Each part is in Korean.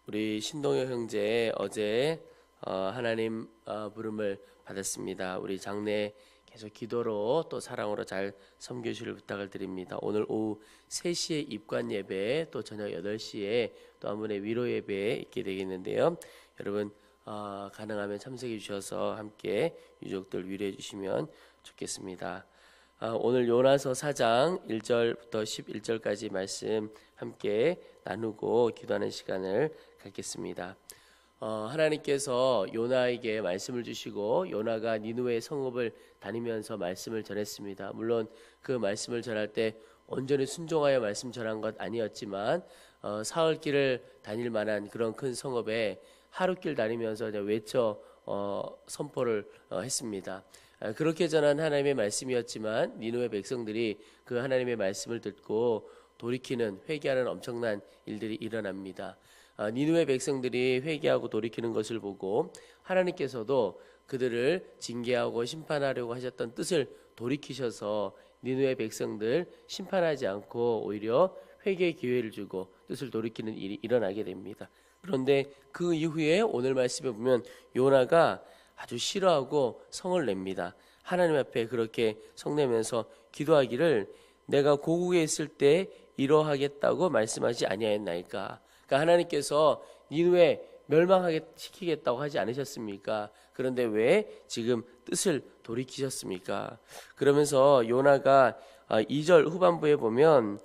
우리 신동엽 형제 어제 하나님 부름을 받았습니다. 우리 장래 계속 기도로 또 사랑으로 잘 섬겨주실 부탁을 드립니다. 오늘 오후 3시에 입관 예배, 또 저녁 8시에 또 한 번의 위로 예배에 있게 되겠는데요. 여러분 가능하면 참석해 주셔서 함께 유족들 위로해 주시면 좋겠습니다. 오늘 요나서 4장 1절부터 11절까지 말씀 함께 나누고 기도하는 시간을 갖겠습니다. 하나님께서 요나에게 말씀을 주시고 요나가 니느웨 성읍을 다니면서 말씀을 전했습니다. 물론 그 말씀을 전할 때 온전히 순종하여 말씀 전한 것 아니었지만 사흘길을 다닐 만한 그런 큰 성읍에 하루길 다니면서 외쳐 선포를 했습니다. 그렇게 전한 하나님의 말씀이었지만 니느웨 백성들이 그 하나님의 말씀을 듣고 돌이키는 회개하는 엄청난 일들이 일어납니다. 니느웨 백성들이 회개하고 돌이키는 것을 보고 하나님께서도 그들을 징계하고 심판하려고 하셨던 뜻을 돌이키셔서 니느웨 백성들 심판하지 않고 오히려 회개의 기회를 주고 뜻을 돌이키는 일이 일어나게 됩니다. 그런데 그 이후에 오늘 말씀에 보면 요나가 아주 싫어하고 성을 냅니다. 하나님 앞에 그렇게 성내면서 기도하기를 내가 고국에 있을 때 이러하겠다고 말씀하지 아니하였나이까. 그러니까 하나님께서 니느웨 멸망하게 시키겠다고 하지 않으셨습니까? 그런데 왜 지금 뜻을 돌이키셨습니까? 그러면서 요나가 2절 후반부에 보면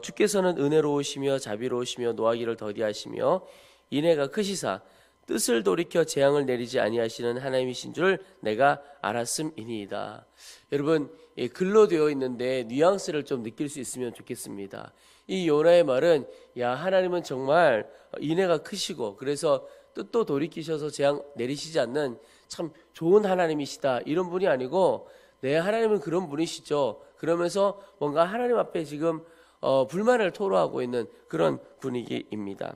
주께서는 은혜로우시며 자비로우시며 노하기를 더디하시며 인애가 크시사 뜻을 돌이켜 재앙을 내리지 아니하시는 하나님이신 줄 내가 알았음이니이다. 여러분 글로 되어 있는데 뉘앙스를 좀 느낄 수 있으면 좋겠습니다. 이 요나의 말은 하나님은 정말 인애가 크시고 그래서 뜻도 돌이키셔서 재앙 내리시지 않는 참 좋은 하나님이시다 이런 분이 아니고 네 하나님은 그런 분이시죠. 그러면서 뭔가 하나님 앞에 지금 불만을 토로하고 있는 그런 분위기입니다.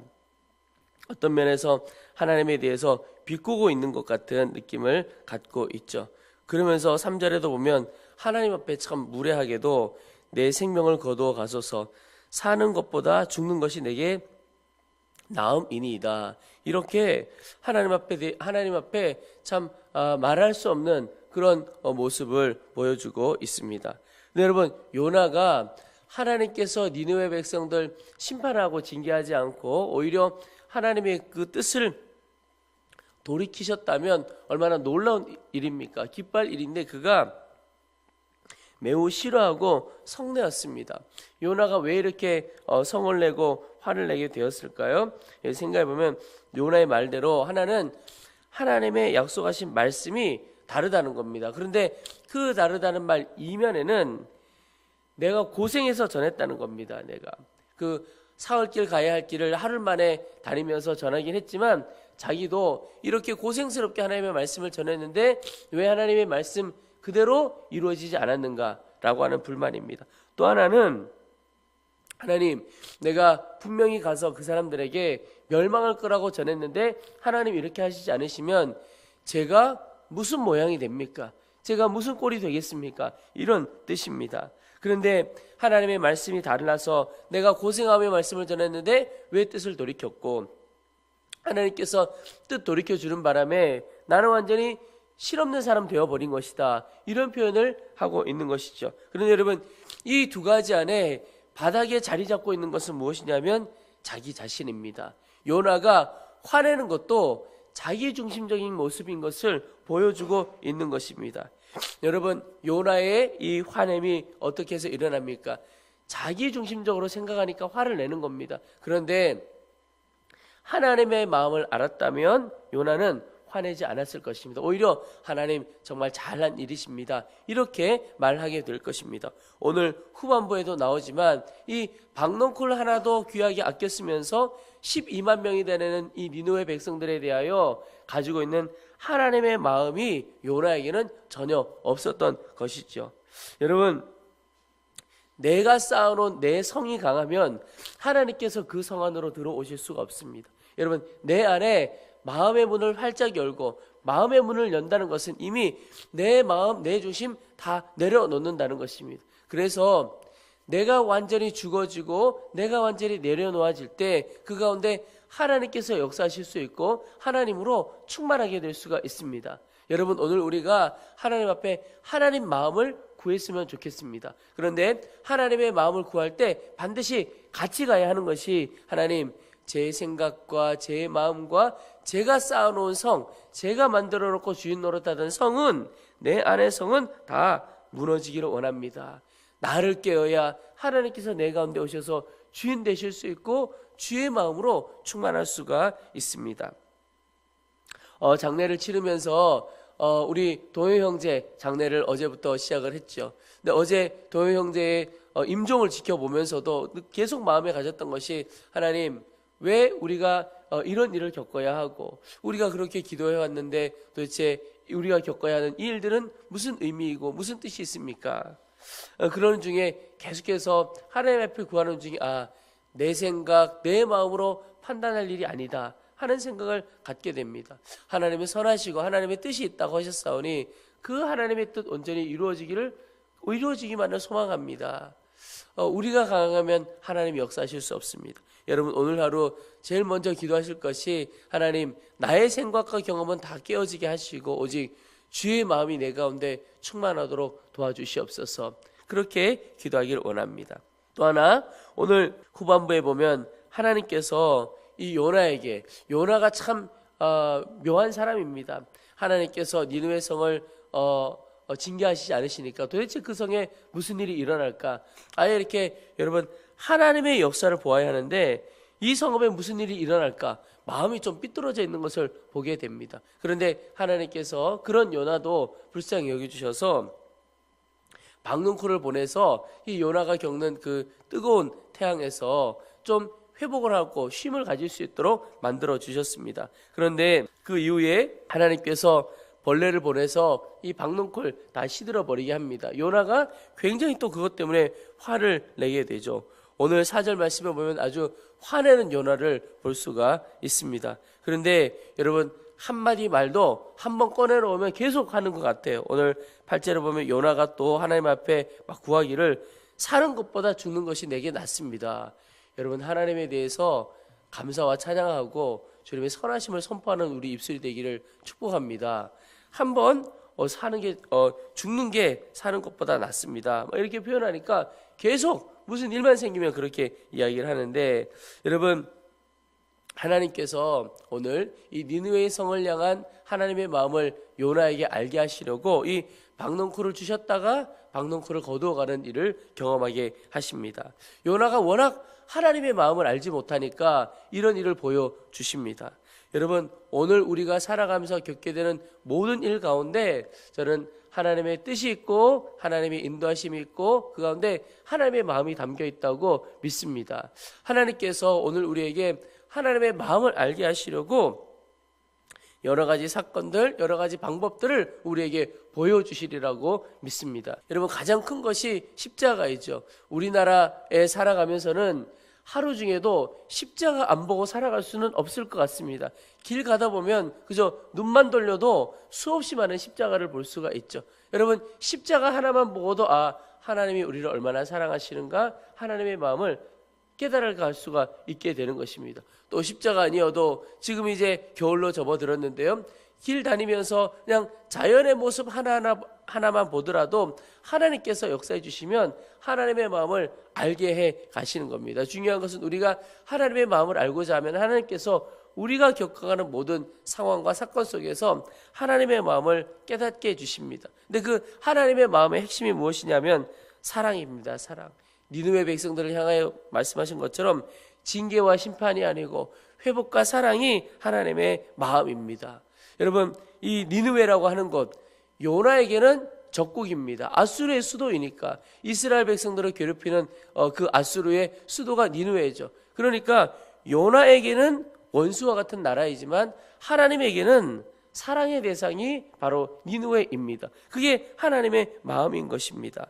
어떤 면에서 하나님에 대해서 비꼬고 있는 것 같은 느낌을 갖고 있죠. 그러면서 3절에도 보면 하나님 앞에 참 무례하게도 내 생명을 거두어 가소서 사는 것보다 죽는 것이 내게 나음이니이다. 이렇게 하나님 앞에 참 말할 수 없는 그런 모습을 보여주고 있습니다. 근데 여러분 요나가 하나님께서 니느웨 백성들 심판하고 징계하지 않고 오히려 하나님의 그 뜻을 돌이키셨다면 얼마나 놀라운 일입니까? 기뻐할 일인데 그가 매우 싫어하고 성내었습니다. 요나가 왜 이렇게 성을 내고 화를 내게 되었을까요? 생각해보면 요나의 말대로 하나는 하나님의 약속하신 말씀이 다르다는 겁니다. 그런데 그 다르다는 말 이면에는 내가 고생해서 전했다는 겁니다. 내가 그 사흘길 가야 할 길을 하루 만에 다니면서 전하긴 했지만 자기도 이렇게 고생스럽게 하나님의 말씀을 전했는데 왜 하나님의 말씀 그대로 이루어지지 않았는가라고 하는 불만입니다. 또 하나는 하나님 내가 분명히 가서 그 사람들에게 멸망할 거라고 전했는데 하나님 이렇게 하시지 않으시면 제가 무슨 모양이 됩니까? 제가 무슨 꼴이 되겠습니까? 이런 뜻입니다. 그런데 하나님의 말씀이 달라서 내가 고생하며 말씀을 전했는데 왜 뜻을 돌이켰고 하나님께서 뜻 돌이켜주는 바람에 나는 완전히 실없는 사람 되어버린 것이다. 이런 표현을 하고 있는 것이죠. 그런데 여러분 이 두 가지 안에 바닥에 자리 잡고 있는 것은 무엇이냐면 자기 자신입니다. 요나가 화내는 것도 자기 중심적인 모습인 것을 보여주고 있는 것입니다. 여러분 요나의 이 화냄이 어떻게 해서 일어납니까? 자기 중심적으로 생각하니까 화를 내는 겁니다. 그런데 하나님의 마음을 알았다면 요나는 화내지 않았을 것입니다. 오히려 하나님 정말 잘난 일이십니다. 이렇게 말하게 될 것입니다. 오늘 후반부에도 나오지만 이 박넝쿨 하나도 귀하게 아껴 쓰면서 12만 명이 되는 이 니느웨 백성들에 대하여 가지고 있는 하나님의 마음이 요나에게는 전혀 없었던 것이죠. 여러분 내가 쌓아놓은 내 성이 강하면 하나님께서 그 성 안으로 들어오실 수가 없습니다. 여러분 내 안에 마음의 문을 활짝 열고 마음의 문을 연다는 것은 이미 내 마음 내 중심 다 내려놓는다는 것입니다. 그래서 내가 완전히 죽어지고 내가 완전히 내려놓아질 때 그 가운데 하나님께서 역사하실 수 있고 하나님으로 충만하게 될 수가 있습니다. 여러분, 오늘 우리가 하나님 앞에 하나님 마음을 구했으면 좋겠습니다. 그런데 하나님의 마음을 구할 때 반드시 같이 가야 하는 것이, 하나님, 제 생각과 제 마음과 제가 쌓아놓은 성, 제가 만들어 놓고 주인 노릇하던 성은, 내 안의 성은 다 무너지기를 원합니다. 나를 깨어야 하나님께서 내 가운데 오셔서 주인 되실 수 있고 주의 마음으로 충만할 수가 있습니다. 장례를 치르면서 우리 도효 형제 장례를 어제부터 시작을 했죠. 근데 어제 도효 형제의 임종을 지켜보면서도 계속 마음에 가졌던 것이, 하나님, 왜 우리가 이런 일을 겪어야 하고, 우리가 그렇게 기도해 왔는데 도대체 우리가 겪어야 하는 이 일들은 무슨 의미이고 무슨 뜻이 있습니까? 그런 중에 계속해서 하나님 앞에 구하는 중에, 내 생각, 내 마음으로 판단할 일이 아니다 하는 생각을 갖게 됩니다. 하나님은 선하시고 하나님의 뜻이 있다고 하셨사오니 그 하나님의 뜻 온전히 이루어지기만을 소망합니다. 우리가 강하면 하나님이 역사하실 수 없습니다. 여러분, 오늘 하루 제일 먼저 기도하실 것이, 하나님, 나의 생각과 경험은 다 깨어지게 하시고 오직 주의 마음이 내 가운데 충만하도록 도와주시옵소서. 그렇게 기도하기를 원합니다. 또 하나, 오늘 후반부에 보면 하나님께서 이 요나에게, 요나가 참 묘한 사람입니다. 하나님께서 니느웨 성을 징계하시지 않으시니까 도대체 그 성에 무슨 일이 일어날까? 아예 이렇게 여러분, 하나님의 역사를 보아야 하는데 이 성읍에 무슨 일이 일어날까? 마음이 좀 삐뚤어져 있는 것을 보게 됩니다. 그런데 하나님께서 그런 요나도 불쌍히 여겨주셔서 박능쿨을 보내서 이 요나가 겪는 그 뜨거운 태양에서 좀 회복을 하고 쉼을 가질 수 있도록 만들어 주셨습니다. 그런데 그 이후에 하나님께서 벌레를 보내서 이 박능쿨 다 시들어 버리게 합니다. 요나가 굉장히 또 그것 때문에 화를 내게 되죠. 오늘 4절 말씀에 보면 아주 화내는 요나를 볼 수가 있습니다. 그런데 여러분, 한마디 말도 한번 꺼내놓으면 계속 하는 것 같아요. 오늘 8절에 보면 요나가 또 하나님 앞에 막 구하기를, 사는 것보다 죽는 것이 내게 낫습니다. 여러분, 하나님에 대해서 감사와 찬양하고 주님의 선하심을 선포하는 우리 입술이 되기를 축복합니다. 한번 죽는 게 사는 것보다 낫습니다. 이렇게 표현하니까 계속 무슨 일만 생기면 그렇게 이야기를 하는데, 여러분, 하나님께서 오늘 이 니느웨의 성을 향한 하나님의 마음을 요나에게 알게 하시려고 이 박능쿨을 주셨다가 박능쿨을 거두어가는 일을 경험하게 하십니다. 요나가 워낙 하나님의 마음을 알지 못하니까 이런 일을 보여주십니다. 여러분, 오늘 우리가 살아가면서 겪게 되는 모든 일 가운데 저는 하나님의 뜻이 있고 하나님의 인도하심이 있고 그 가운데 하나님의 마음이 담겨 있다고 믿습니다. 하나님께서 오늘 우리에게 하나님의 마음을 알게 하시려고 여러 가지 사건들, 여러 가지 방법들을 우리에게 보여주시리라고 믿습니다. 여러분, 가장 큰 것이 십자가이죠. 우리나라에 살아가면서는 하루 중에도 십자가 안 보고 살아갈 수는 없을 것 같습니다. 길 가다 보면 그저 눈만 돌려도 수없이 많은 십자가를 볼 수가 있죠. 여러분, 십자가 하나만 보고도 하나님이 우리를 얼마나 사랑하시는가, 하나님의 마음을 깨달아갈 수가 있게 되는 것입니다. 또 십자가 아니어도 지금 이제 겨울로 접어들었는데요, 길 다니면서 그냥 자연의 모습 하나만 보더라도 하나님께서 역사해 주시면 하나님의 마음을 알게 해 가시는 겁니다. 중요한 것은 우리가 하나님의 마음을 알고자 하면 하나님께서 우리가 겪어가는 모든 상황과 사건 속에서 하나님의 마음을 깨닫게 해 주십니다. 근데 그 하나님의 마음의 핵심이 무엇이냐면 사랑입니다. 사랑. 니느웨 백성들을 향하여 말씀하신 것처럼 징계와 심판이 아니고 회복과 사랑이 하나님의 마음입니다. 여러분, 이 니느웨라고 하는 곳, 요나에게는 적국입니다. 아수르의 수도이니까 이스라엘 백성들을 괴롭히는 그 아수르의 수도가 니느웨죠. 그러니까 요나에게는 원수와 같은 나라이지만 하나님에게는 사랑의 대상이 바로 니느웨입니다. 그게 하나님의 마음인 것입니다.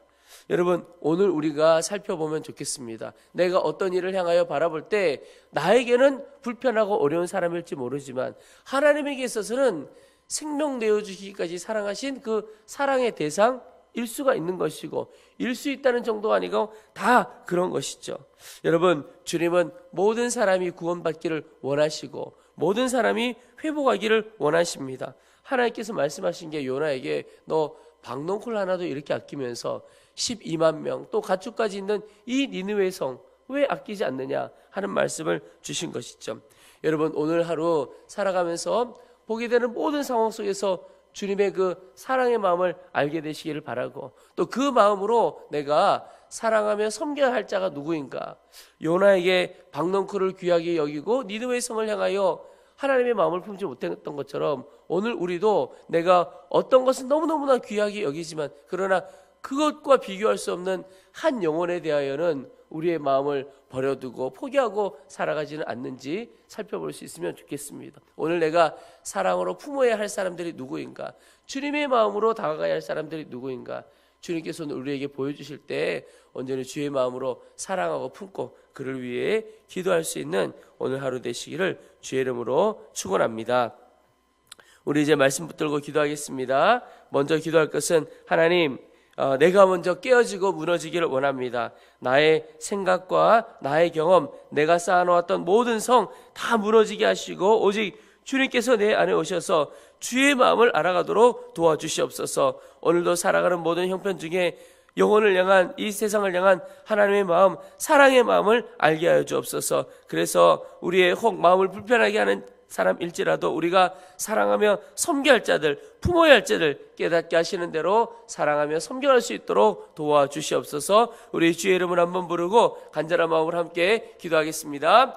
여러분, 오늘 우리가 살펴보면 좋겠습니다. 내가 어떤 일을 향하여 바라볼 때 나에게는 불편하고 어려운 사람일지 모르지만 하나님에게 있어서는 생명 내어주기까지 사랑하신 그 사랑의 대상 일 수가 있는 것이고 일 수 있다는 정도가 아니고 다 그런 것이죠. 여러분, 주님은 모든 사람이 구원받기를 원하시고 모든 사람이 회복하기를 원하십니다. 하나님께서 말씀하신 게 요나에게 너 박농쿨 하나도 이렇게 아끼면서 12만 명 또 가축까지 있는 이 니느웨 성 왜 아끼지 않느냐 하는 말씀을 주신 것이죠. 여러분, 오늘 하루 살아가면서 보게 되는 모든 상황 속에서 주님의 그 사랑의 마음을 알게 되시기를 바라고 또 그 마음으로 내가 사랑하며 섬겨야 할 자가 누구인가. 요나에게 박농쿨을 귀하게 여기고 니느웨 성을 향하여 하나님의 마음을 품지 못했던 것처럼 오늘 우리도 내가 어떤 것은 너무너무나 귀하게 여기지만 그러나 그것과 비교할 수 없는 한 영혼에 대하여는 우리의 마음을 버려두고 포기하고 살아가지는 않는지 살펴볼 수 있으면 좋겠습니다. 오늘 내가 사랑으로 품어야 할 사람들이 누구인가, 주님의 마음으로 다가가야 할 사람들이 누구인가, 주님께서 우리에게 보여주실 때 온전히 주의 마음으로 사랑하고 품고 그를 위해 기도할 수 있는 오늘 하루 되시기를 주의 이름으로 축원합니다. 우리 이제 말씀 붙들고 기도하겠습니다. 먼저 기도할 것은 하나님, 내가 먼저 깨어지고 무너지기를 원합니다. 나의 생각과 나의 경험, 내가 쌓아놓았던 모든 성 다 무너지게 하시고 오직 주님께서 내 안에 오셔서 주의 마음을 알아가도록 도와주시옵소서. 오늘도 살아가는 모든 형편 중에 영혼을 향한, 이 세상을 향한 하나님의 마음, 사랑의 마음을 알게 하여 주옵소서. 그래서 우리의 혹 마음을 불편하게 하는 사람일지라도 우리가 사랑하며 섬겨할 자들, 품어야 할 자들 깨닫게 하시는 대로 사랑하며 섬겨할 수 있도록 도와주시옵소서. 우리 주의 이름을 한번 부르고 간절한 마음으로 함께 기도하겠습니다.